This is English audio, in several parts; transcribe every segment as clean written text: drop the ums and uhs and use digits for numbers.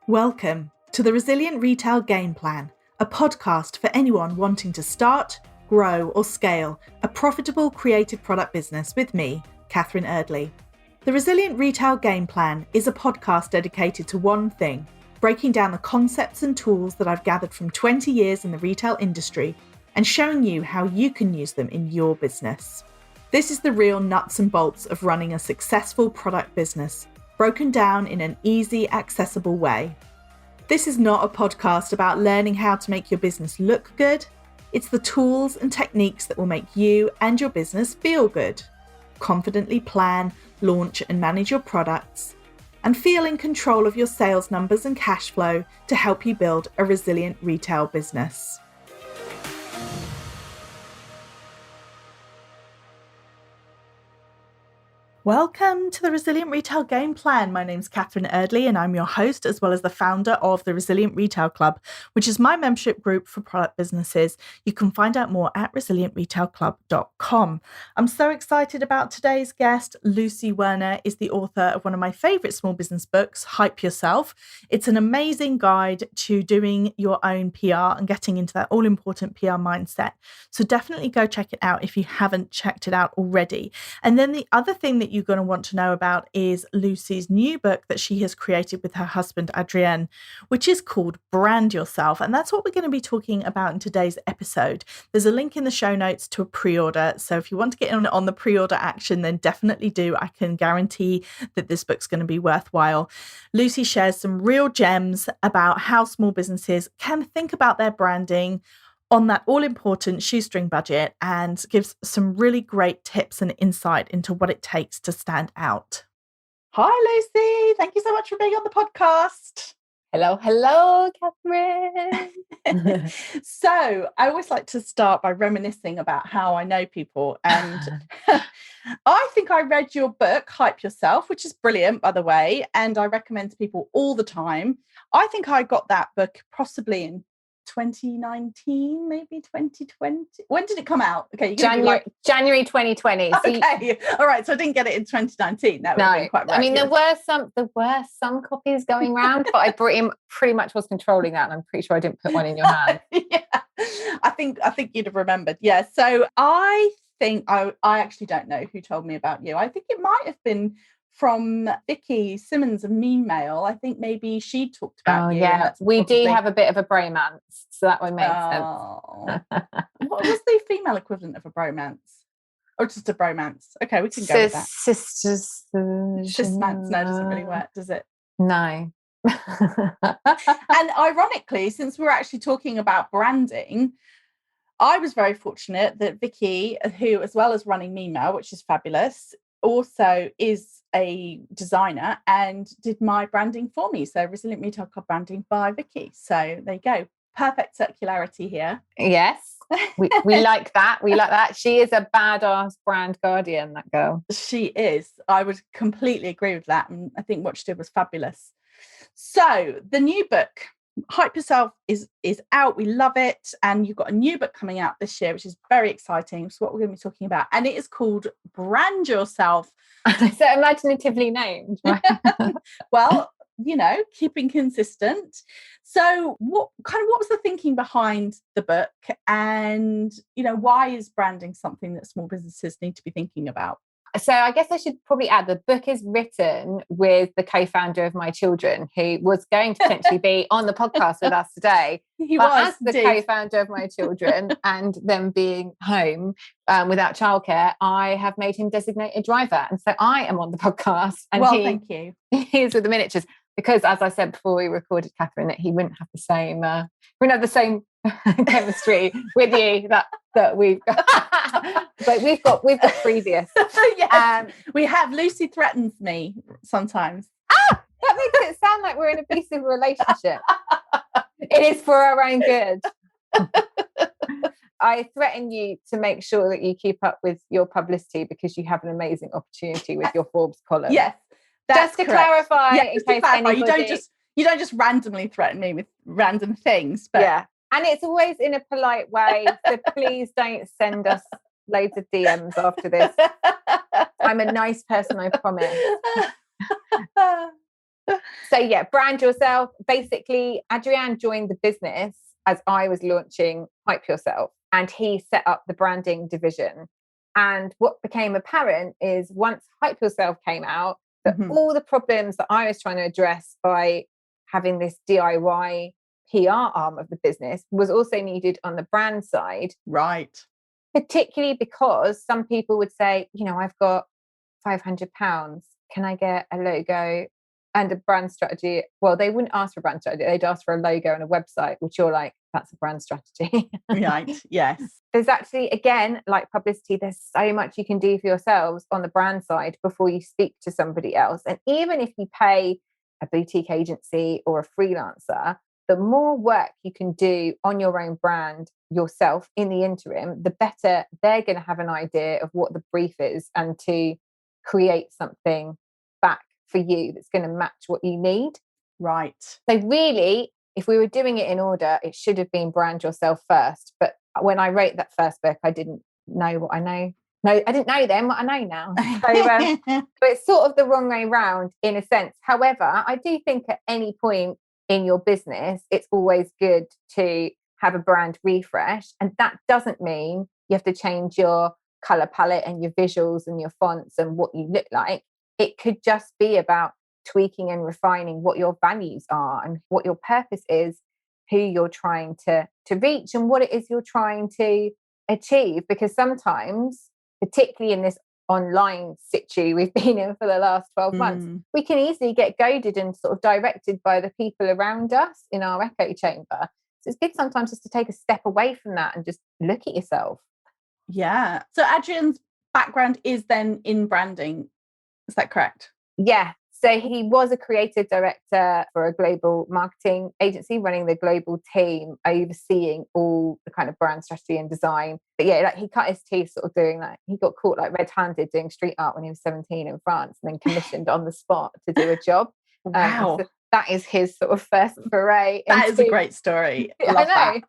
Welcome to the Resilient Retail Game Plan, a podcast for anyone wanting to start, grow or scale a profitable creative product business with me, Catherine Eardley. The Resilient Retail Game Plan is a podcast dedicated to one thing, breaking down the concepts and tools that I've gathered from 20 years in the retail industry and showing you how you can use them in your business. This is the real nuts and bolts of running a successful product business, broken down in an easy, accessible way. This is not a podcast about learning how to make your business look good. It's the tools and techniques that will make you and your business feel good. Confidently plan, launch and manage your products, and feel in control of your sales numbers and cash flow to help you build a resilient retail business. Welcome to the Resilient Retail Game Plan. My name's Catherine Eardley and I'm your host as well as the founder of the Resilient Retail Club, which is my membership group for product businesses. You can find out more at resilientretailclub.com. I'm so excited about today's guest. Lucy Werner is the author of one of my favourite small business books, Hype Yourself. It's an amazing guide to doing your own PR and getting into that all-important PR mindset. So definitely go check it out if you haven't checked it out already. And then the other thing that you're going to want to know about is Lucy's new book that she has created with her husband, Adrienne, which is called Brand Yourself. And that's what we're going to be talking about in today's episode. There's a link in the show notes to a pre-order. So if you want to get on the pre-order action, then definitely do. I can guarantee that this book's going to be worthwhile. Lucy shares some real gems about how small businesses can think about their branding on that all-important shoestring budget and gives some really great tips and insight into what it takes to stand out. Hi, Lucy. Thank you so much for being on the podcast. Hello, Catherine. So I always like to start by reminiscing about how I know people. And I think I read your book, Hype Yourself, which is brilliant, by the way. And I recommend to people all the time. I think I got that book possibly in 2019, maybe 2020. When did it come out? Okay, January 2020. Okay, all right. So I didn't get it in 2019. That would have been quite right. I mean, there were some copies going around, but I pretty much was controlling that, and I'm pretty sure I didn't put one in your hand. Yeah, I think you'd have remembered. Yeah. So I think I actually don't know who told me about you. I think it might have been from Vicky Simmons of Mean Mail. I think maybe she talked about you. Yeah, we do have a bit of a bromance, so that would make sense. What was the female equivalent of a bromance? Or just a bromance? Okay, we can go with that. Sisters. Sistmance, no, doesn't really work, does it? No. And ironically, since we're actually talking about branding, I was very fortunate that Vicky, who as well as running Mean Mail, which is fabulous, also is a designer and did my branding for me. So Resilient Retail Club branding by Vicky. So there you go. Perfect circularity here. Yes. We like that. We like that. She is a badass brand guardian, that girl. She is. I would completely agree with that. And I think what she did was fabulous. So the new book, Hype Yourself, is out. We love it. And you've got a new book coming out this year, which is very exciting. So what we're going to be talking about. And it is called Brand Yourself. So imaginatively named. Right? Well, keeping consistent. So what was the thinking behind the book? And, why is branding something that small businesses need to be thinking about? So I guess I should probably add the book is written with the co-founder of my children, who was going to potentially be on the podcast with us today. As the co-founder of my children and them being home without childcare, I have made him designated driver. And so I am on the podcast. And thank you. He's with the miniatures. Because as I said before we recorded, Catherine, that he wouldn't have the same chemistry with you that we've got. But we've got previous. Yes, we have. Lucy threatens me sometimes. That makes it sound like we're in an abusive relationship. It is for our own good. I threaten you to make sure that you keep up with your publicity because you have an amazing opportunity with your Forbes column. Yes. Just to clarify, in case anybody... you don't just randomly threaten me with random things, but yeah, and it's always in a polite way. So please don't send us loads of DMs after this. I'm a nice person, I promise. So So yeah, brand yourself. Basically, Adrian joined the business as I was launching Hype Yourself, and he set up the branding division. And what became apparent is once Hype Yourself came out, that all the problems that I was trying to address by having this DIY PR arm of the business was also needed on the brand side. Right. Particularly because some people would say, I've got £500. Can I get a logo and a brand strategy? Well, they wouldn't ask for a brand strategy. They'd ask for a logo and a website, which you're like, that's a brand strategy. Right. Yes. There's actually, again, like publicity, there's so much you can do for yourselves on the brand side before you speak to somebody else. And even if you pay a boutique agency or a freelancer, the more work you can do on your own brand yourself in the interim, the better they're going to have an idea of what the brief is and to create something back for you that's going to match what you need. Right. So really, if we were doing it in order, it should have been brand yourself first. But when I wrote that first book, I didn't know what I know. No, I didn't know then what I know now. So but it's sort of the wrong way round in a sense. However, I do think at any point in your business, it's always good to have a brand refresh. And that doesn't mean you have to change your color palette and your visuals and your fonts and what you look like. It could just be about tweaking and refining what your values are and what your purpose is, who you're trying to reach and what it is you're trying to achieve. Because sometimes, particularly in this online situ we've been in for the last 12 months, we can easily get goaded and sort of directed by the people around us in our echo chamber. So it's good sometimes just to take a step away from that and just look at yourself. Yeah. So Adrian's background is then in branding. Is that correct? Yeah. So he was a creative director for a global marketing agency, running the global team, overseeing all the kind of brand strategy and design. But yeah, like he cut his teeth sort of doing that. He got caught like red-handed doing street art when he was 17 in France, and then commissioned on the spot to do a job. Wow. So that is his sort of first foray. That is a great story. I love that.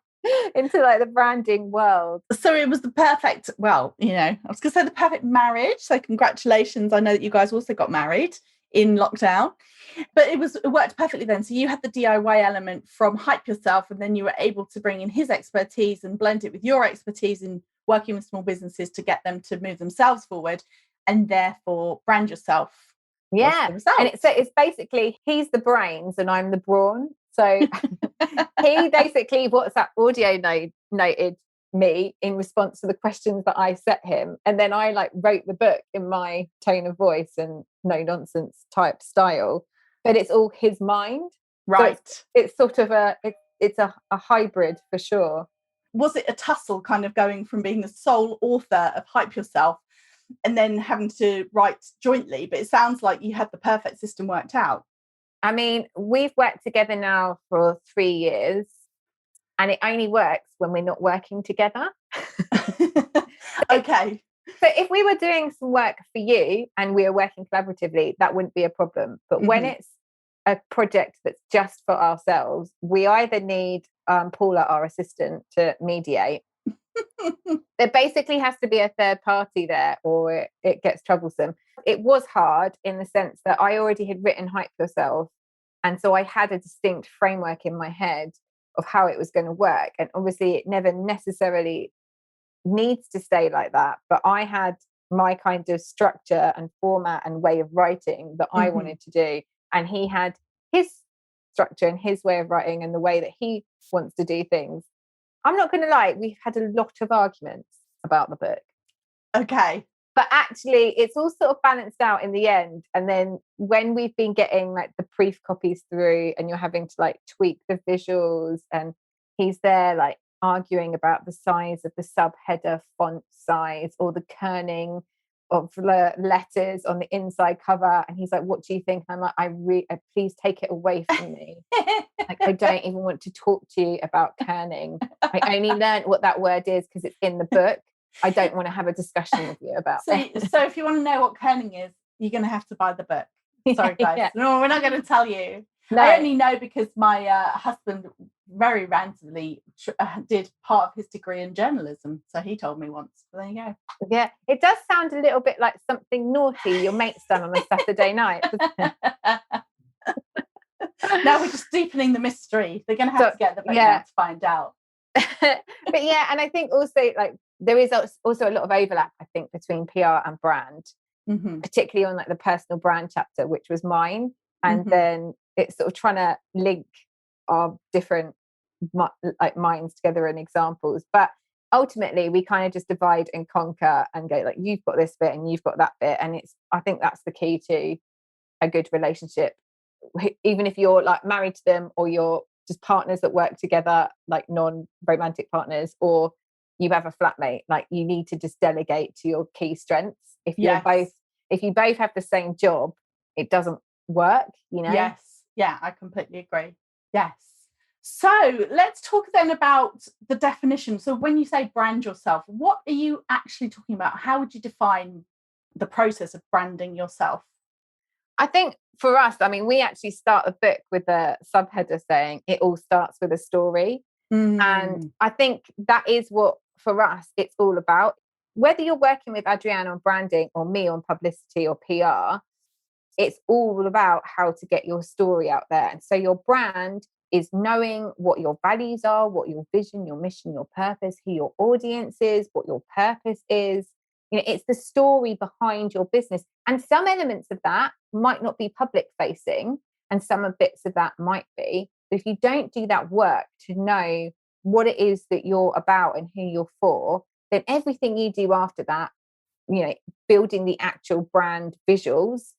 Into like the branding world. So it was the perfect, I was going to say the perfect marriage. So congratulations. I know that you guys also got married in lockdown, but it worked perfectly then. So you had the DIY element from Hype Yourself, and then you were able to bring in his expertise and blend it with your expertise in working with small businesses to get them to move themselves forward and therefore brand yourself. Yeah. And it's basically he's the brains and I'm the brawn. So he basically WhatsApp audio noted me in response to the questions that I set him. And then I like wrote the book in my tone of voice and no nonsense type style, but it's all his mind. Right. So it's sort of it's a hybrid for sure. Was it a tussle kind of going from being the sole author of Hype Yourself and then having to write jointly? But it sounds like you had the perfect system worked out. I mean, we've worked together now for 3 years, and it only works when we're not working together. Okay. So if we were doing some work for you and we were working collaboratively, that wouldn't be a problem. But when it's a project that's just for ourselves, we either need Paula, our assistant, to mediate. There basically has to be a third party there or it gets troublesome. It was hard in the sense that I already had written Hype Yourself. And so I had a distinct framework in my head of how it was going to work. And obviously it never necessarily needs to stay like that. But I had my kind of structure and format and way of writing that I wanted to do. And he had his structure and his way of writing and the way that he wants to do things. I'm not going to lie, we've had a lot of arguments about the book. Okay. But actually, it's all sort of balanced out in the end. And then when we've been getting like the brief copies through and you're having to like tweak the visuals and he's there like arguing about the size of the subheader font size or the kerning of the letters on the inside cover. And he's like, what do you think? And I'm like, please take it away from me. Like, I don't even want to talk to you about kerning. I only learned what that word is because it's in the book. I don't want to have a discussion with you about it. So if you want to know what kerning is, you're going to have to buy the book. Sorry, guys. Yeah. No, we're not going to tell you. No. I only know because my husband very randomly did part of his degree in journalism. So he told me once. So there you go. Yeah, it does sound a little bit like something naughty your mate's done on a Saturday night. Now we're just deepening the mystery. They're going to have to get the book now to find out. But yeah, and I think also like there is also a lot of overlap, I think, between PR and brand, particularly on like the personal brand chapter, which was mine. And then it's sort of trying to link our different like minds together and examples. But ultimately we kind of just divide and conquer and go like, you've got this bit and you've got that bit. And I think that's the key to a good relationship, even if you're like married to them or you're just partners that work together, like non-romantic partners, or you have a flatmate. Like you need to just delegate to your key strengths. If you both have the same job, it doesn't work, you know? Yes. Yeah, I completely agree. Yes. So let's talk then about the definition. So when you say brand yourself, what are you actually talking about? How would you define the process of branding yourself? I think for us, I mean, we actually start a book with a subheader saying it all starts with a story. And I think that is what, for us, it's all about. Whether you're working with Adrienne on branding or me on publicity or PR, it's all about how to get your story out there. And so your brand is knowing what your values are, what your vision, your mission, your purpose, who your audience is, what your purpose is. You know, it's the story behind your business. And some elements of that might not be public facing, and some bits of that might be. But if you don't do that work to know what it is that you're about and who you're for, then everything you do after that, you know, building the actual brand visuals,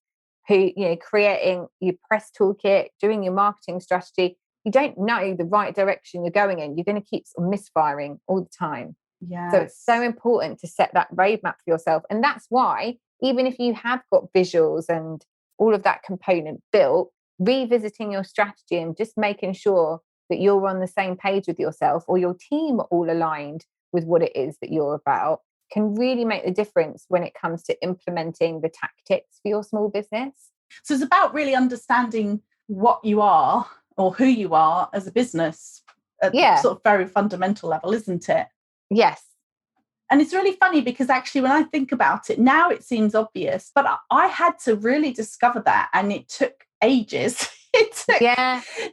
creating your press toolkit, doing your marketing strategy, you don't know the right direction you're going in. You're going to keep misfiring all the time. Yeah. So it's so important to set that roadmap for yourself. And that's why, even if you have got visuals and all of that component built, revisiting your strategy and just making sure that you're on the same page with yourself, or your team are all aligned with what it is that you're about, can really make the difference when it comes to implementing the tactics for your small business. So it's about really understanding what you are or who you are as a business at the sort of very fundamental level, isn't it? Yes. And it's really funny because actually when I think about it now, it seems obvious, but I had to really discover that, and it took ages.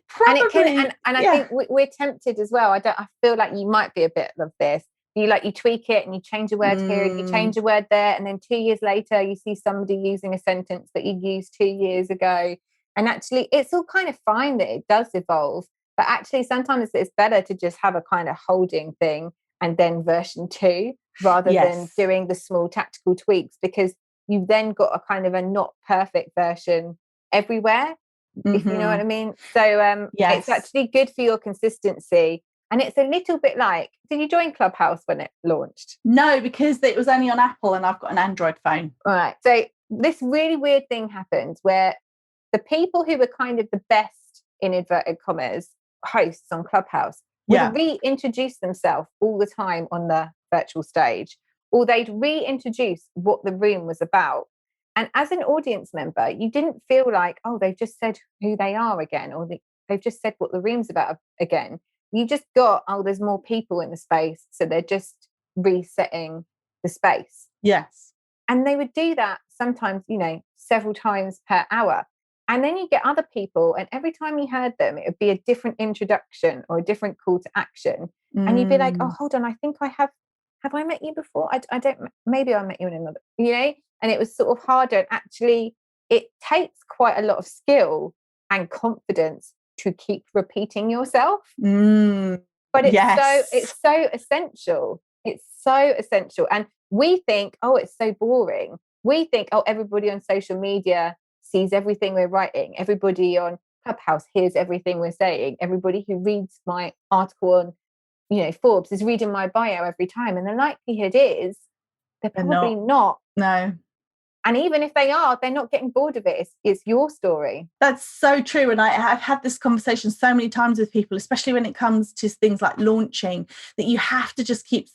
Probably, and I think we're tempted as well. I feel like you might be a bit of this. You tweak it and you change a word here and you change a word there, and then 2 years later you see somebody using a sentence that you used 2 years ago. And actually it's all kind of fine that it does evolve, but actually sometimes it's better to just have a kind of holding thing and then version 2 rather than doing the small tactical tweaks, because you've then got a kind of a not perfect version everywhere, if you know what I mean. So it's actually good for your consistency. And it's a little bit like, did you join Clubhouse when it launched? No, because it was only on Apple and I've got an Android phone. All right. So this really weird thing happened where the people who were kind of the best, in inverted commas, hosts on Clubhouse would reintroduce themselves all the time on the virtual stage, or they'd reintroduce what the room was about. And as an audience member, you didn't feel like, oh, they've just said who they are again, or they've just said what the room's about again. You just got, oh, there's more people in the space, so they're just resetting the space. Yes. And they would do that sometimes, several times per hour. And then you get other people, and every time you heard them, it would be a different introduction or a different call to action. And you'd be like, oh, hold on, I think I have I met you before? I don't, maybe I met you in another, and it was sort of harder. And actually, it takes quite a lot of skill and confidence to keep repeating yourself. But it's so essential. It's so essential. And we think, oh, it's so boring. We think, oh, everybody on social media sees everything we're writing. Everybody on Clubhouse hears everything we're saying. Everybody who reads my article on, Forbes is reading my bio every time. And the likelihood is they're probably not. No. And even if they are, they're not getting bored of it. It's your story. That's so true. And I've had this conversation so many times with people, especially when it comes to things like launching, that you have to just keep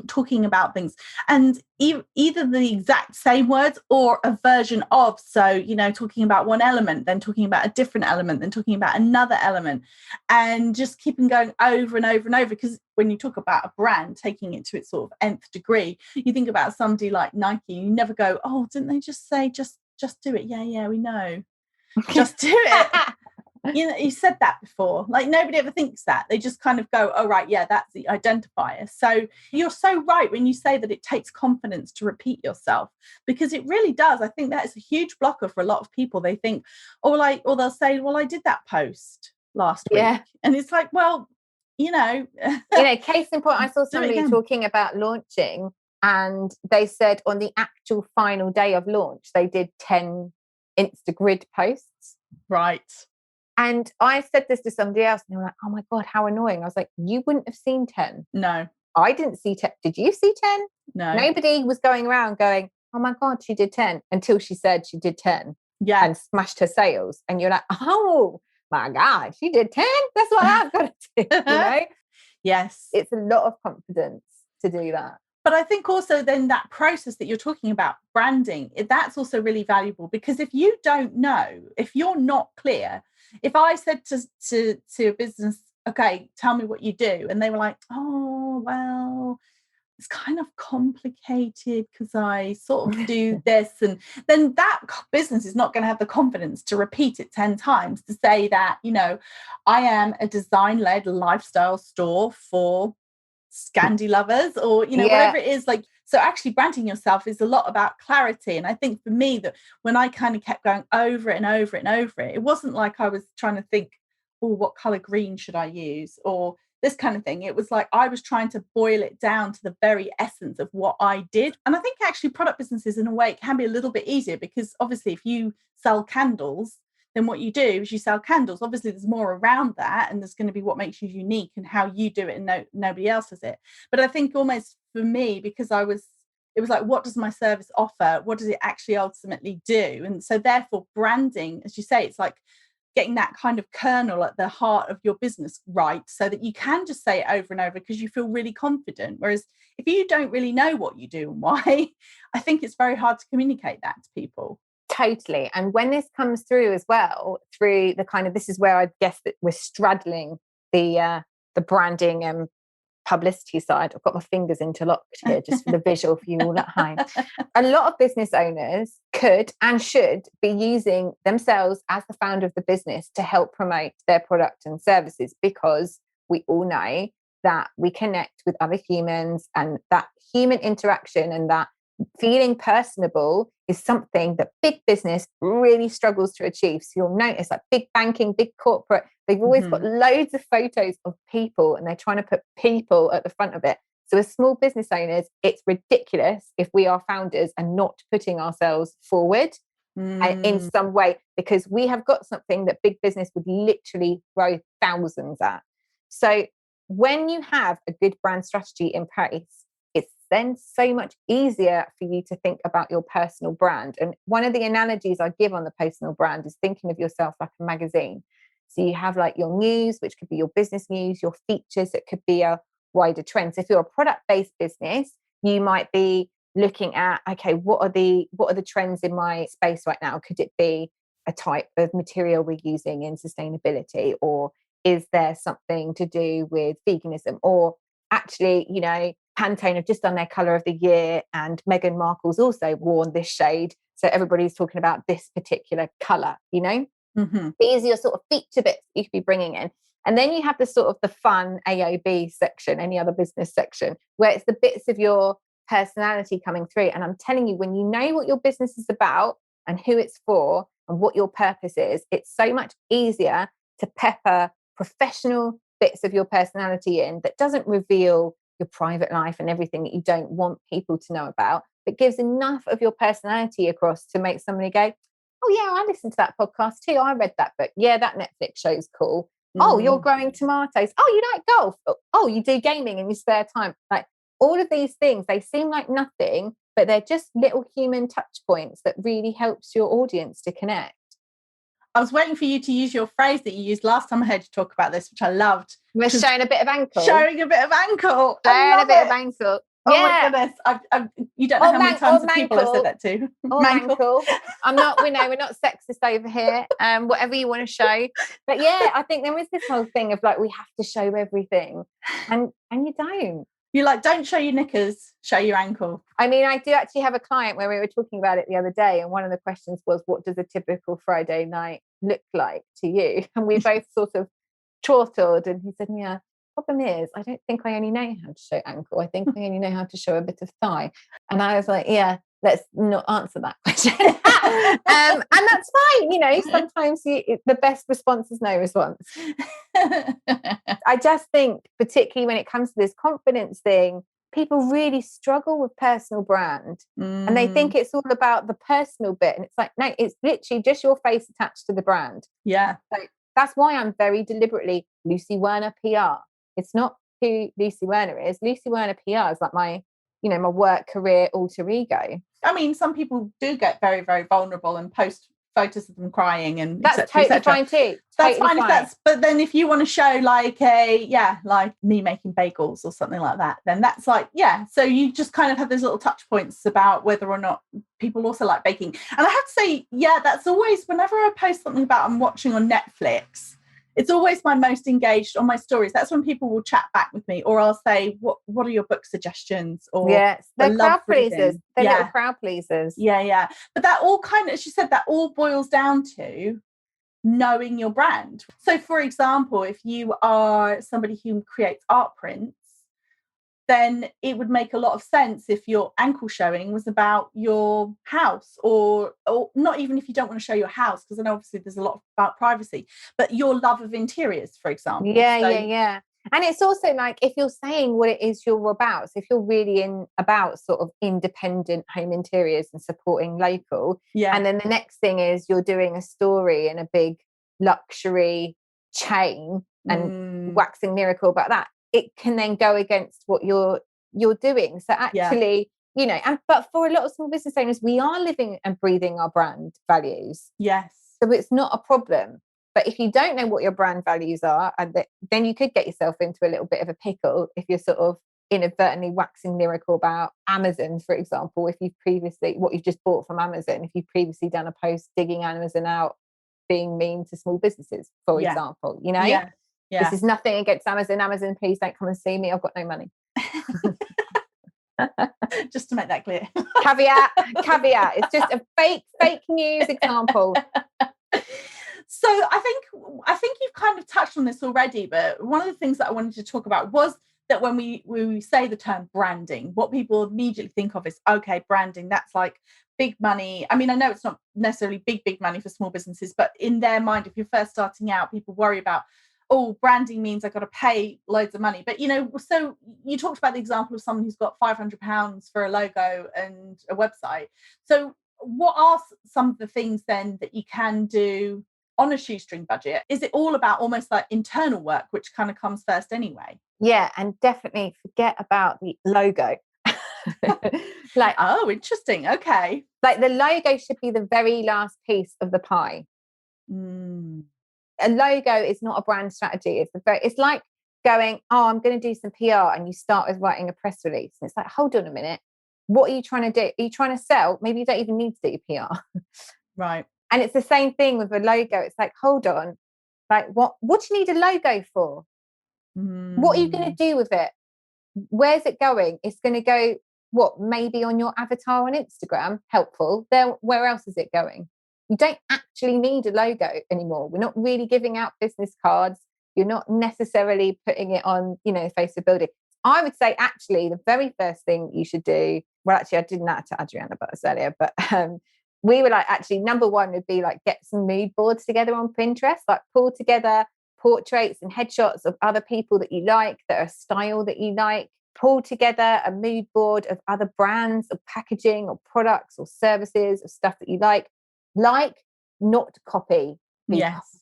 talking about things. And either the exact same words or a version of. So, talking about one element, then talking about a different element, then talking about another element. And just keeping going over and over and over. Because when you talk about a brand, taking it to its sort of nth degree, you think about somebody like Nike, you never go, oh, didn't they just say, just do it? Yeah, we know. Just do it. You said that before. Like nobody ever thinks that. They just kind of go, oh, right, yeah, that's the identifier. So you're so right when you say that it takes confidence to repeat yourself, because it really does. I think that is a huge blocker for a lot of people. They think, or they'll say, well, I did that post last week. And it's like, well, case in point, I saw somebody talking about launching, and they said on the actual final day of launch, they did 10 Instagrid posts. Right. And I said this to somebody else, and they were like, oh my God, how annoying. I was like, you wouldn't have seen 10. No. I didn't see 10. Did you see 10? No. Nobody was going around going, oh my God, she did 10, until she said she did 10. Yeah. And smashed her sales. And you're like, oh my God, she did 10? That's what I've got to do, Yes. It's a lot of confidence to do that. But I think also then that process that you're talking about, branding, that's also really valuable, because if you don't know, if you're not clear, if I said to a business, okay, tell me what you do, and they were like, oh, well, it's kind of complicated because I sort of do this, and then that business is not going to have the confidence to repeat it 10 times to say that, I am a design-led lifestyle store for Scandi lovers, or whatever it is. Like, so actually branding yourself is a lot about clarity. And I think for me, that when I kind of kept going over it and over it and over it, it wasn't like I was trying to think, oh, what color green should I use, or this kind of thing. It was like I was trying to boil it down to the very essence of what I did. And I think actually product businesses, in a way, it can be a little bit easier, because obviously if you sell candles, then what you do is you sell candles. Obviously there's more around that, and there's going to be what makes you unique and how you do it, and nobody else does it. But I think almost for me, because it was like, what does my service offer? What does it actually ultimately do? And so therefore branding, as you say, it's like getting that kind of kernel at the heart of your business right, so that you can just say it over and over because you feel really confident. Whereas if you don't really know what you do and why, I think it's very hard to communicate that to people. Totally. And when this comes through as well, through the kind of, this is where I guess that we're straddling the branding and publicity side. I've got my fingers interlocked here just for the visual for you all at home. A lot of business owners could and should be using themselves as the founder of the business to help promote their product and services, because we all know that we connect with other humans, and that human interaction and that feeling personable is something that big business really struggles to achieve. So you'll notice, like big banking, big corporate, they've always got loads of photos of people, and they're trying to put people at the front of it. So as small business owners, it's ridiculous if we are founders and not putting ourselves forward in some way, because we have got something that big business would literally throw thousands at. So when you have a good brand strategy in place, it's then so much easier for you to think about your personal brand. And one of the analogies I give on the personal brand is thinking of yourself like a magazine. So you have like your news, which could be your business news, your features, it could be a wider trend. So if you're a product-based business, you might be looking at, okay, what are the trends in my space right now? Could it be a type of material we're using in sustainability, or is there something to do with veganism? Or actually, Pantone have just done their colour of the year, and Meghan Markle's also worn this shade, so everybody's talking about this particular colour. These are your sort of feature bits you could be bringing in. And then you have the sort of the fun AOB section, any other business section, where it's the bits of your personality coming through. And I'm telling you, when you know what your business is about and who it's for and what your purpose is, it's so much easier to pepper professional bits of your personality in that doesn't reveal your private life and everything that you don't want people to know about, but gives enough of your personality across to make somebody go, oh yeah, I listened to that podcast too, I read that book, yeah, that Netflix show's cool. Oh, you're growing tomatoes, oh, you like golf, oh, you do gaming in your spare time. Like all of these things, they seem like nothing, but they're just little human touch points that really helps your audience to connect. I was waiting for you to use your phrase that you used last time I heard you talk about this, which I loved. We're showing a bit of ankle. Showing a bit of ankle. Showing a bit of ankle. Oh my goodness. You don't know how many times people have said that too. Ankle. We're not sexist over here. Whatever you want to show. But yeah, I think there is this whole thing of like, we have to show everything. And you don't. You're like, don't show your knickers, show your ankle. I mean, I do actually have a client where we were talking about it the other day, and one of the questions was, what does a typical Friday night look like to you? And we both sort of chortled, and he said, yeah, problem is I don't think I only know how to show ankle. I think I only know how to show a bit of thigh. And I was like, yeah, let's not answer that question. And that's fine. You know, sometimes the best response is no response. I just think, particularly when it comes to this confidence thing, people really struggle with personal brand, and they think it's all about the personal bit. And it's like, no, it's literally just your face attached to the brand. Yeah. So that's why I'm very deliberately Lucy Werner PR. It's not who Lucy Werner is. Lucy Werner PR is like my, you know, my work career alter ego. I mean, some people do get very, very vulnerable and post photos of them crying, and that's totally fine too. That's fine if that's, but then if you want to show like like me making bagels or something like that, then that's like, yeah. So you just kind of have those little touch points about whether or not people also like baking. And I have to say, yeah, that's always, whenever I post something about I'm watching on Netflix, it's always my most engaged on my stories. That's when people will chat back with me, or I'll say, what are your book suggestions? Or yes, they're crowd pleasers. They're little crowd pleasers. Yeah. But that all kind of, as you said, that all boils down to knowing your brand. So for example, if you are somebody who creates art prints, then it would make a lot of sense if your ankle showing was about your house, or not even if you don't want to show your house, because I know obviously there's a lot about privacy, but your love of interiors, for example. Yeah. And it's also like, if you're saying what it is you're about, so if you're really about sort of independent home interiors and supporting local, and then the next thing is you're doing a story in a big luxury chain and waxing lyrical about that, it can then go against what you're doing. So actually, you know, but for a lot of small business owners, we are living and breathing our brand values. Yes. So it's not a problem. But if you don't know what your brand values are, then you could get yourself into a little bit of a pickle if you're sort of inadvertently waxing lyrical about Amazon, for example. If you've previously, what you've just bought from Amazon, if you've previously done a post digging Amazon out, being mean to small businesses, for example, you know? Yeah. This is nothing against Amazon. Amazon, please don't come and see me. I've got no money. Just to make that clear. Caveat. It's just a fake news example. So I think you've kind of touched on this already, but one of the things that I wanted to talk about was that when we say the term branding, what people immediately think of is, okay, branding, that's like big money. I mean, I know it's not necessarily big money for small businesses, but in their mind, if you're first starting out, people worry about, oh, branding means I've got to pay loads of money. But, you know, so you talked about the example of someone who's got £500 for a logo and a website. So what are some of the things then that you can do on a shoestring budget? Is it all about almost like internal work, which kind of comes first anyway? Yeah, and definitely forget about the logo. Like, oh, interesting. Okay. Like the logo should be the very last piece of the pie. A logo is not a brand strategy. It's like going, oh, I'm going to do some PR, and you start with writing a press release. And it's like, hold on a minute. What are you trying to do? Are you trying to sell? Maybe you don't even need to do PR. Right. And it's the same thing with a logo. It's like, hold on. Like, what do you need a logo for? What are you going to do with it? Where's it going? It's going to go, what, maybe on your avatar on Instagram? Helpful. Where else is it going? You don't actually need a logo anymore. We're not really giving out business cards. You're not necessarily putting it on, you know, Facebook building. I would say actually the very first thing you should do, well, actually I didn't add to Adriana about this earlier, but we were like, actually, number one would be like get some mood boards together on Pinterest, like pull together portraits and headshots of other people that you like, that are style that you like. Pull together a mood board of other brands or packaging or products or services or stuff that you like. Like, not copy. Yes.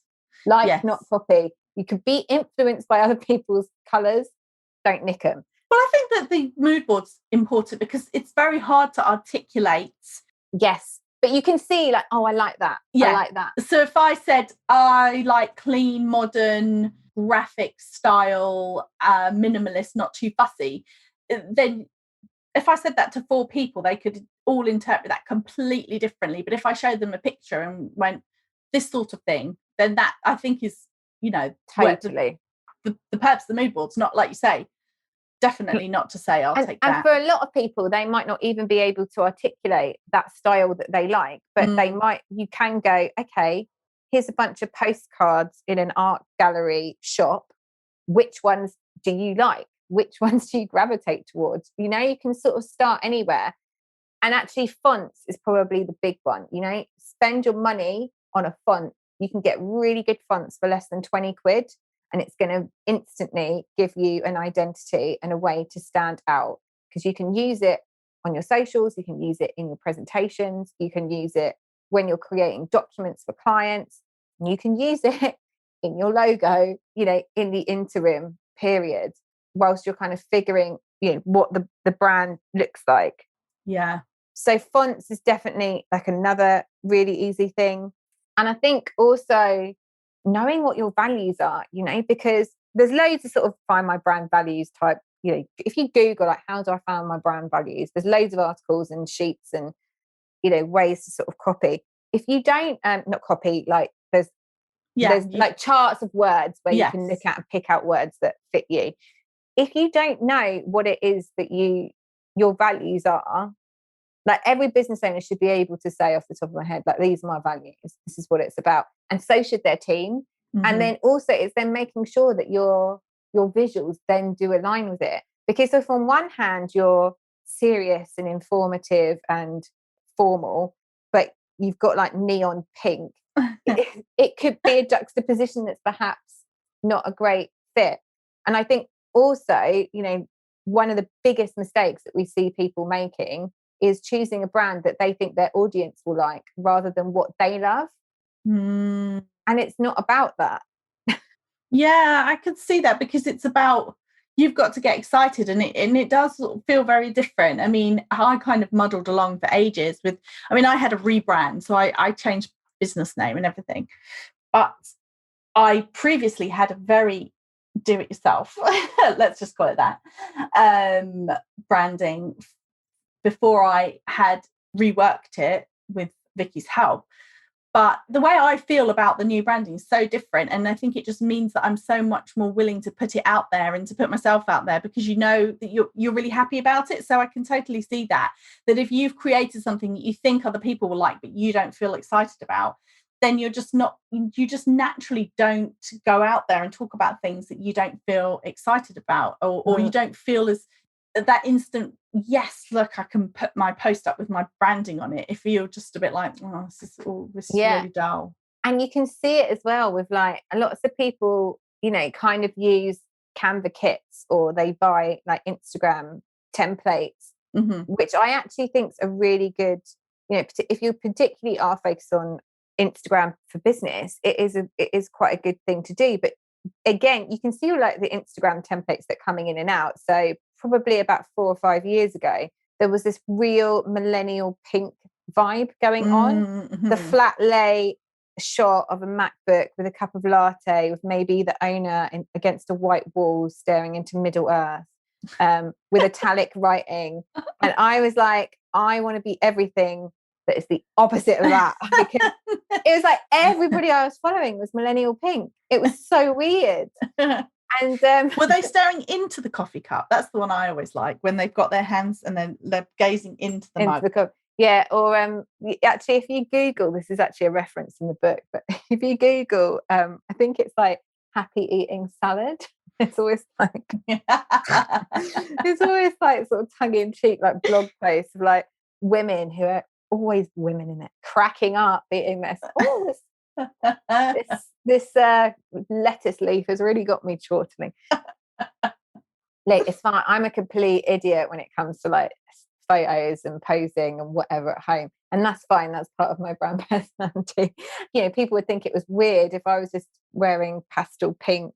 Not copy. You could be influenced by other people's colours. Don't nick them. Well, I think that the mood board's important because it's very hard to articulate. Yes. But you can see like, oh, I like that. Yeah. I like that. So if I said I like clean, modern, graphic style, minimalist, not too fussy, then if I said that to 4 people, they could all interpret that completely differently. But if I showed them a picture and went, this sort of thing, then that I think is, you know, totally the purpose of the mood board's not, like you say, definitely not to say I'll take that. And for a lot of people, they might not even be able to articulate that style that they like, but you can go, okay, here's a bunch of postcards in an art gallery shop. Which ones do you like? Which ones do you gravitate towards? You know, you can sort of start anywhere. And actually fonts is probably the big one. You know, spend your money on a font. You can get really good fonts for less than 20 quid. And it's going to instantly give you an identity and a way to stand out, because you can use it on your socials. You can use it in your presentations. You can use it when you're creating documents for clients. And you can use it in your logo, you know, in the interim period, whilst you're kind of figuring, you know, what the brand looks like. Yeah. So fonts is definitely like another really easy thing. And I think also knowing what your values are, you know, because there's loads of sort of find my brand values type, you know, if you Google like, how do I find my brand values? There's loads of articles and sheets and, you know, ways to sort of copy. If you don't, not copy, like there's like charts of words where you can look at and pick out words that fit you. If you don't know what it is that your values are, like every business owner should be able to say off the top of my head, like, these are my values, this is what it's about. And so should their team. Mm-hmm. And then also it's then making sure that your visuals then do align with it. Because if on one hand you're serious and informative and formal, but you've got like neon pink, it could be a juxtaposition that's perhaps not a great fit. And I think also, you know, one of the biggest mistakes that we see people making is choosing a brand that they think their audience will like rather than what they love. And it's not about that. Yeah, I could see that, because it's about, you've got to get excited, and it does feel very different. I mean, I kind of muddled along for ages with, I mean, I had a rebrand, so I changed business name and everything. But I previously had a very do-it-yourself, let's just call it that, branding before I had reworked it with Vicky's help. But the way I feel about the new branding is so different. And I think it just means that I'm so much more willing to put it out there and to put myself out there, because you know that you're really happy about it. So I can totally see that if you've created something that you think other people will like, but you don't feel excited about, then you just naturally don't go out there and talk about things that you don't feel excited about, or you don't feel as that instant, yes, look, I can put my post up with my branding on it, if you're just a bit like, oh, this is really dull. And you can see it as well with like lots of people, you know, kind of use Canva kits, or they buy like Instagram templates, which I actually think is a really good, you know, if you particularly are focused on Instagram for business, it is quite a good thing to do. But again, you can see like the Instagram templates that are coming in and out. So probably about 4 or 5 years ago, there was this real millennial pink vibe going on. The flat lay shot of a MacBook with a cup of latte, with maybe the owner against a white wall staring into Middle Earth, with italic writing. And I was like, I want to be everything that is the opposite of that, because it was like everybody I was following was millennial pink. It was so weird. And were they staring into the coffee cup? That's the one I always like, when they've got their hands and then they're gazing into the mug. Yeah, or actually, if you Google, this is actually a reference in the book, but if you Google, I think it's like happy eating salad. It's always like it's always like sort of tongue in cheek, like blog posts of like women who are always women in it, cracking up eating this. Oh, this lettuce leaf has really got me chortling. Like, it's fine. I'm a complete idiot when it comes to like photos and posing and whatever at home, and that's fine. That's part of my brand personality. You know, people would think it was weird if I was just wearing pastel pink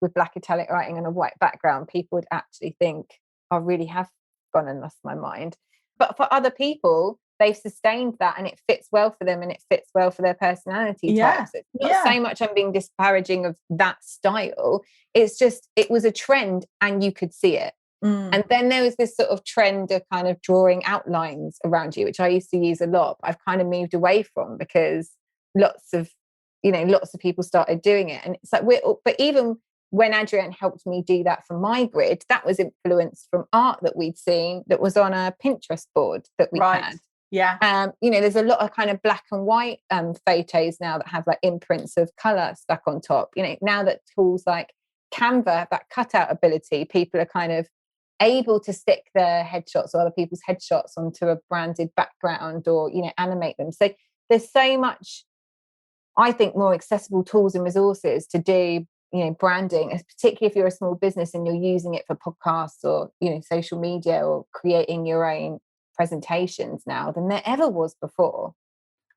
with black italic writing and a white background. People would actually think I really have gone and lost my mind. But for other people, they've sustained that and it fits well for them and it fits well for their personality type. So it's not so much I'm being disparaging of that style. It's just, it was a trend and you could see it. And then there was this sort of trend of kind of drawing outlines around you, which I used to use a lot, but I've kind of moved away from, because lots of people started doing it. And it's like, but even when Adrienne helped me do that for my grid, that was influenced from art that we'd seen that was on a Pinterest board that we had. Yeah. There's a lot of kind of black and white photos now that have like imprints of color stuck on top. Now that tools like Canva, that cutout ability, people are kind of able to stick their headshots or other people's headshots onto a branded background or, animate them. So there's so much, I think, more accessible tools and resources to do, branding, particularly if you're a small business and you're using it for podcasts or, social media or creating your own presentations now than there ever was before.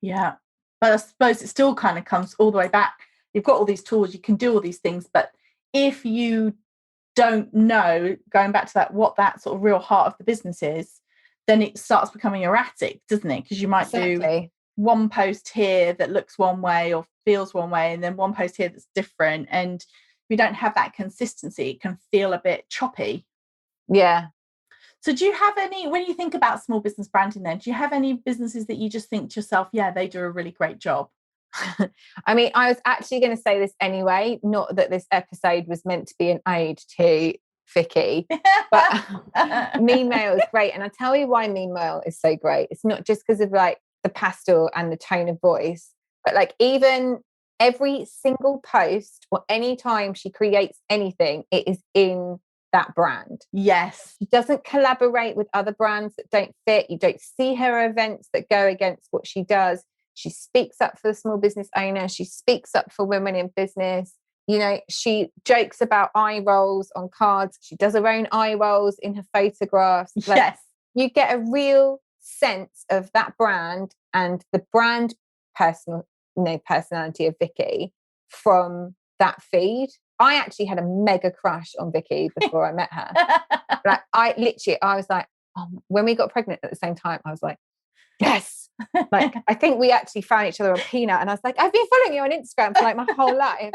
Yeah. But I suppose it still kind of comes all the way back. You've got all these tools, you can do all these things, but if you don't know, going back to that, what that sort of real heart of the business is, then it starts becoming erratic, doesn't it? Because you might do one post here that looks one way or feels one way, and then one post here that's different. And if you don't have that consistency, it can feel a bit choppy. Yeah. So do you have any, when you think about small business branding then, do you have any businesses that you just think to yourself, yeah, they do a really great job? I mean, I was actually going to say this anyway, not that this episode was meant to be an ode to Vicky, but Mean Mail is great. And I'll tell you why Mean Mail is so great. It's not just because of like the pastel and the tone of voice, but like even every single post or any time she creates anything, it is in that brand. Yes. She doesn't collaborate with other brands that don't fit. You don't see her events that go against what she does. She speaks up for the small business owner. She speaks up for women in business. She jokes about eye rolls on cards. She does her own eye rolls in her photographs. Yes. You get a real sense of that brand and the brand personality of Vicky from that feed. I actually had a mega crush on Vicky before I met her. I was like, when we got pregnant at the same time, I was like, yes. Like, I think we actually found each other on Peanut, and I was like, I've been following you on Instagram for like my whole life.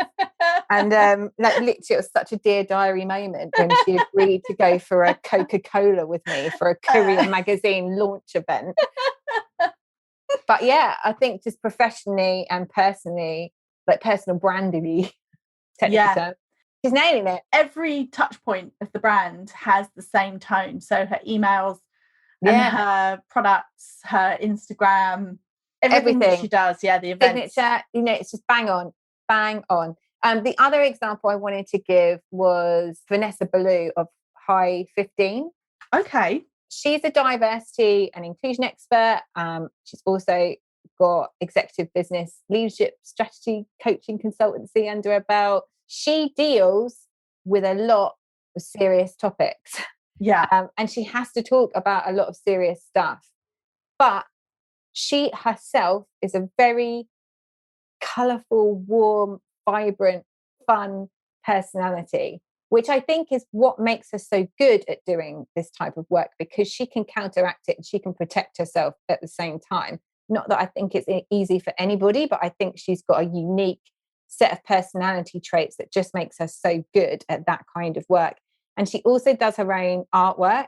And literally, it was such a Dear Diary moment when she agreed to go for a Coca-Cola with me for a Courier magazine launch event. But yeah, I think just professionally and personally, like personal branding, technical term, she's nailing it. Every touch point of the brand has the same tone. So her emails and her products, her Instagram, everything that she does. Yeah, the events. Signature, it's just bang on. The other example I wanted to give was Vanessa Ballou of High 15. Okay. She's a diversity and inclusion expert. She's also got executive business leadership strategy coaching consultancy under her belt. She deals with a lot of serious topics. Yeah. And she has to talk about a lot of serious stuff. But she herself is a very colourful, warm, vibrant, fun personality, which I think is what makes her so good at doing this type of work, because she can counteract it and she can protect herself at the same time. Not that I think it's easy for anybody, but I think she's got a unique set of personality traits that just makes her so good at that kind of work. And she also does her own artwork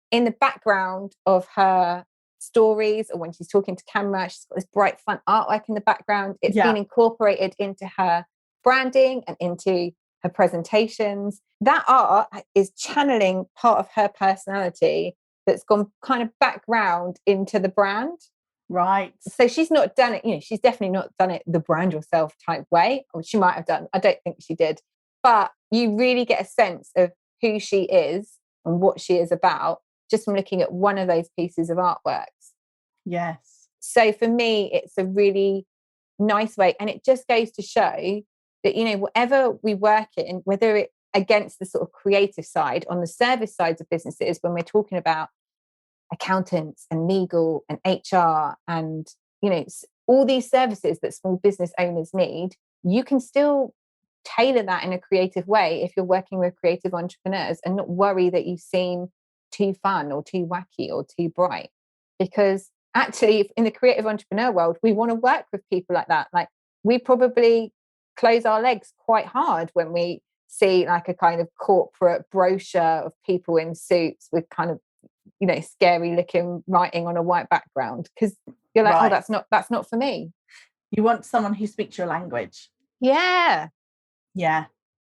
in the background of her stories, or when she's talking to camera, she's got this bright, fun artwork in the background. It's been incorporated into her branding and into her presentations. That art is channeling part of her personality that's gone kind of background into the brand. Right. So she's not done it, she's definitely not done it the brand yourself type way. Or she might have done. I don't think she did. But you really get a sense of who she is and what she is about just from looking at one of those pieces of artworks. Yes. So for me, it's a really nice way. And it just goes to show that, whatever we work in, whether it against the sort of creative side, on the service sides of businesses, when we're talking about accountants and legal and HR and, all these services that small business owners need, you can still tailor that in a creative way if you're working with creative entrepreneurs, and not worry that you seem too fun or too wacky or too bright. Because actually, in the creative entrepreneur world, we want to work with people like that. Like, we probably close our legs quite hard when we see like a kind of corporate brochure of people in suits with kind of, scary looking writing on a white background, because you're like, oh, that's not for me. You want someone who speaks your language. Yeah,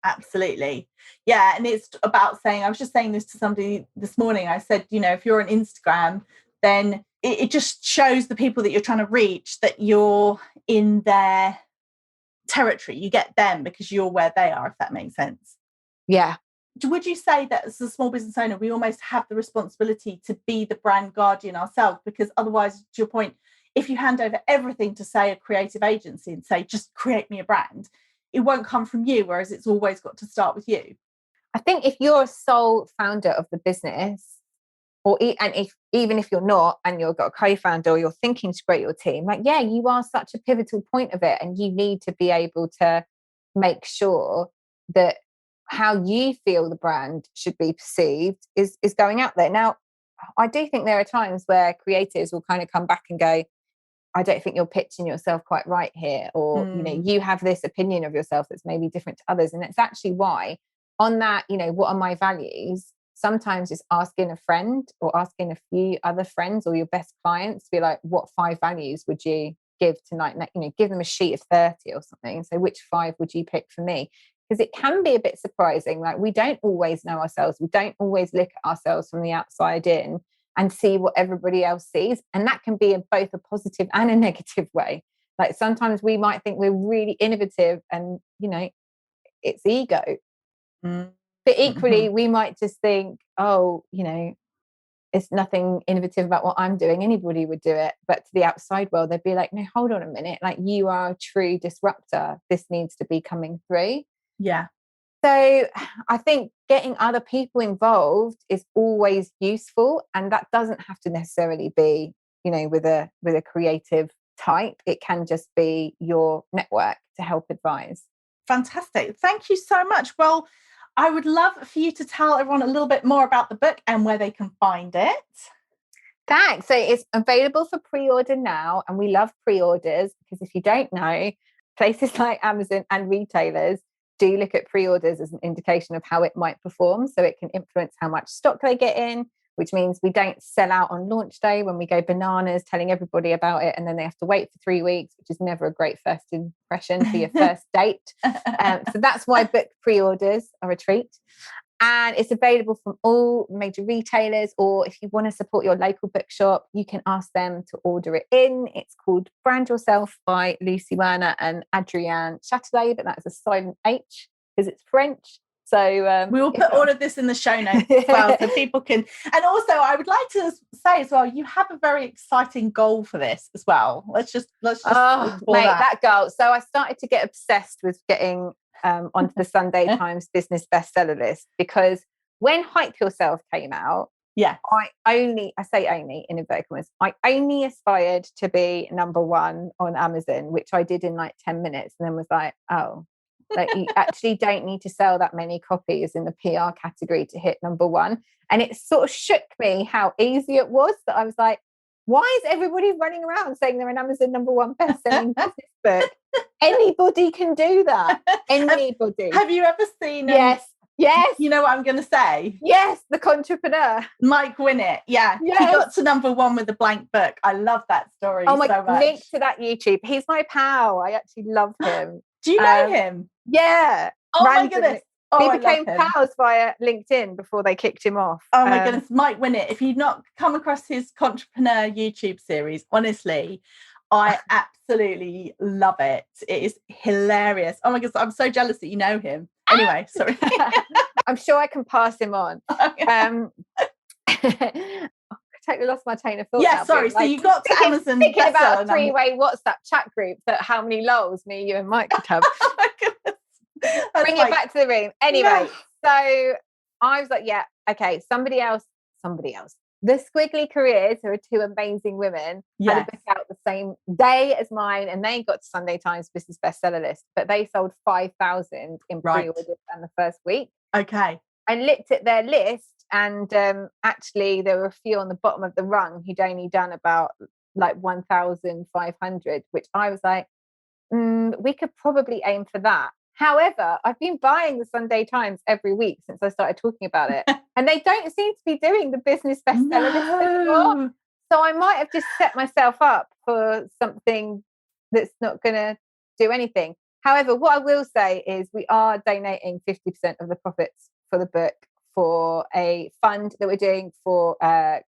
absolutely. Yeah. And it's about saying, I was just saying this to somebody this morning. I said, if you're on Instagram, then it just shows the people that you're trying to reach that you're in their territory. You get them because you're where they are, if that makes sense. Yeah. Would you say that as a small business owner, we almost have the responsibility to be the brand guardian ourselves? Because otherwise, to your point, if you hand over everything to, say, a creative agency and say, just create me a brand, it won't come from you, whereas it's always got to start with you. I think if you're a sole founder of the business, even if you're not, and you've got a co-founder, or you're thinking to grow your team, like, yeah, you are such a pivotal point of it, and you need to be able to make sure that how you feel the brand should be perceived is going out there. Now, I do think there are times where creatives will kind of come back and go, I don't think you're pitching yourself quite right here, or you have this opinion of yourself that's maybe different to others. And it's actually why on that, what are my values? Sometimes just asking a friend or asking a few other friends or your best clients to be like, what 5 values would you give tonight? Give them a sheet of 30 or something. So which 5 would you pick for me? Because it can be a bit surprising. Like, we don't always know ourselves. We don't always look at ourselves from the outside in and see what everybody else sees. And that can be in both a positive and a negative way. Like, sometimes we might think we're really innovative and, it's ego. Mm. But equally, we might just think, oh, it's nothing innovative about what I'm doing. Anybody would do it. But to the outside world, they'd be like, no, hold on a minute. Like, you are a true disruptor. This needs to be coming through. Yeah. So I think getting other people involved is always useful. And that doesn't have to necessarily be, with a creative type. It can just be your network to help advise. Fantastic. Thank you so much. Well, I would love for you to tell everyone a little bit more about the book and where they can find it. Thanks. So it's available for pre-order now, and we love pre-orders because if you don't know, places like Amazon and retailers do look at pre-orders as an indication of how it might perform. So it can influence how much stock they get in, which means we don't sell out on launch day when we go bananas telling everybody about it, and then they have to wait for 3 weeks, which is never a great first impression for your first date. So that's why book pre-orders are a treat. And it's available from all major retailers, or if you want to support your local bookshop, you can ask them to order it in. It's called Brand Yourself by Lucy Werner and Adrienne Châtelet, but that's a silent H because it's French. So we will put all of this in the show notes as well, so people can. And also, I would like to say as well, you have a very exciting goal for this as well. Let's just mate, that goal. So I started to get obsessed with getting onto the Sunday Times business bestseller list, because when Hype Yourself came out, I say only in inverted commas, I only aspired to be number 1 on Amazon, which I did in like 10 minutes, and then was like, oh, like, you actually don't need to sell that many copies in the PR category to hit number 1. And it sort of shook me how easy it was, that I was like, why is everybody running around saying they're an Amazon number 1 best-selling business book? Anybody can do that. Anybody. Have you ever seen? Yes. You know what I'm going to say? Yes, the entrepreneur. Mike Winnett. Yeah. Yes. He got to number 1 with a blank book. I love that story so much. Link to that YouTube. He's my pal. I actually love him. Do you know him? Yeah. Oh randomly. My goodness. We became pals via LinkedIn before they kicked him off. Oh my goodness, Mike Winnett. If you've not come across his Entrepreneur YouTube series, honestly, I absolutely love it. It is hilarious. Oh my goodness, I'm so jealous that you know him. Anyway, sorry. I'm sure I can pass him on. I totally lost my train of thought. Yeah, sorry. So you got to Amazon. Thinking about a 3-way WhatsApp chat group that how many lols me, you and Mike could have. Oh my goodness. Bring it back to the room. Anyway, so I was like, yeah, okay, somebody else. The Squiggly Careers, who are 2 amazing women, had a book out the same day as mine, and they got to Sunday Times business bestseller list, but they sold 5,000 in pre-orders in the first week. Okay. I looked at their list, and actually there were a few on the bottom of the rung who'd only done about like 1,500, which I was like, we could probably aim for that. However, I've been buying the Sunday Times every week since I started talking about it, and they don't seem to be doing the business bestseller list anymore. So I might have just set myself up for something that's not going to do anything. However, what I will say is we are donating 50% of the profits for the book for a fund that we're doing for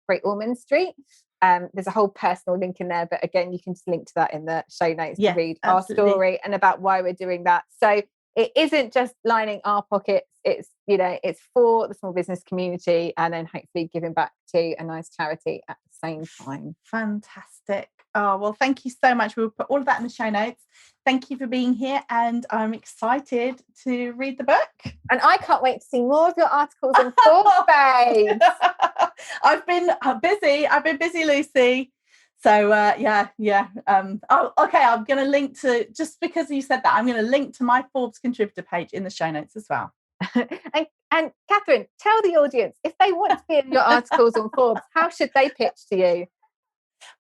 Great Ormond Street. There's a whole personal link in there, but again, you can just link to that in the show notes to read our story and about why we're doing that. So it isn't just lining our pockets. It's, it's for the small business community, and then hopefully giving back to a nice charity at the same time. Fantastic. Oh, well, thank you so much. We'll put all of that in the show notes. Thank you for being here, and I'm excited to read the book. And I can't wait to see more of your articles on Forbes, babe. I've been busy, Lucy. So okay, I'm going to link to, just because you said that, I'm going to link to my Forbes contributor page in the show notes as well. and Catherine, tell the audience, if they want to be in your articles on Forbes, how should they pitch to you?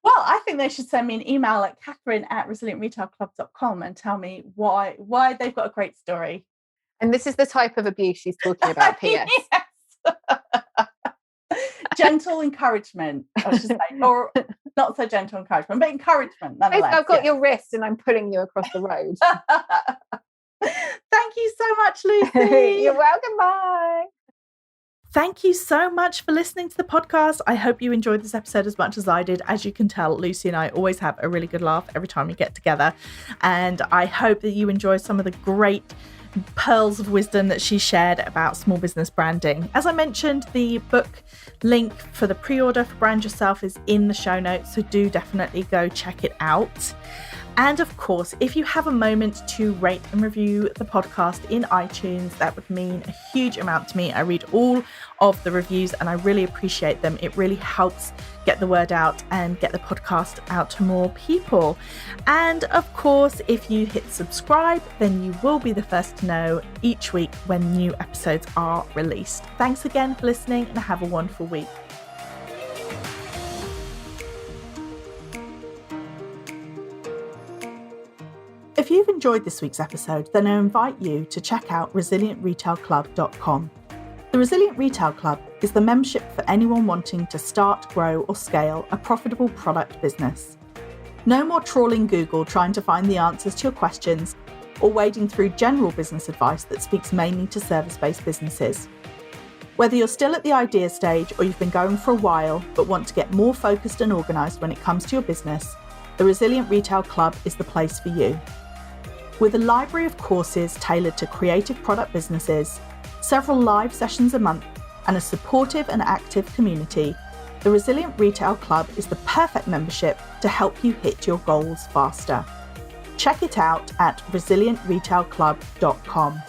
Well, I think they should send me an email at catherine@resilientretailclub.com and tell me why they've got a great story. And this is the type of abuse she's talking about, P.S. Gentle encouragement, I should say, or not so gentle encouragement, but encouragement nonetheless. I've got your wrist and I'm pulling you across the road. Thank you so much, Lucy. You're welcome. Bye. Thank you so much for listening to the podcast. I hope you enjoyed this episode as much as I did. As you can tell, Lucy and I always have a really good laugh every time we get together. And I hope that you enjoy some of the great pearls of wisdom that she shared about small business branding. As I mentioned, the book link for the pre-order for Brand Yourself is in the show notes, so do definitely go check it out. And of course, if you have a moment to rate and review the podcast in iTunes, that would mean a huge amount to me. I read all of the reviews and I really appreciate them. It really helps get the word out and get the podcast out to more people. And of course, if you hit subscribe, then you will be the first to know each week when new episodes are released. Thanks again for listening and have a wonderful week. If you've enjoyed this week's episode, then I invite you to check out resilientretailclub.com. The Resilient Retail Club is the membership for anyone wanting to start, grow, or scale a profitable product business. No more trawling Google trying to find the answers to your questions or wading through general business advice that speaks mainly to service-based businesses. Whether you're still at the idea stage or you've been going for a while but want to get more focused and organised when it comes to your business, the Resilient Retail Club is the place for you. With a library of courses tailored to creative product businesses, several live sessions a month, and a supportive and active community, the Resilient Retail Club is the perfect membership to help you hit your goals faster. Check it out at resilientretailclub.com.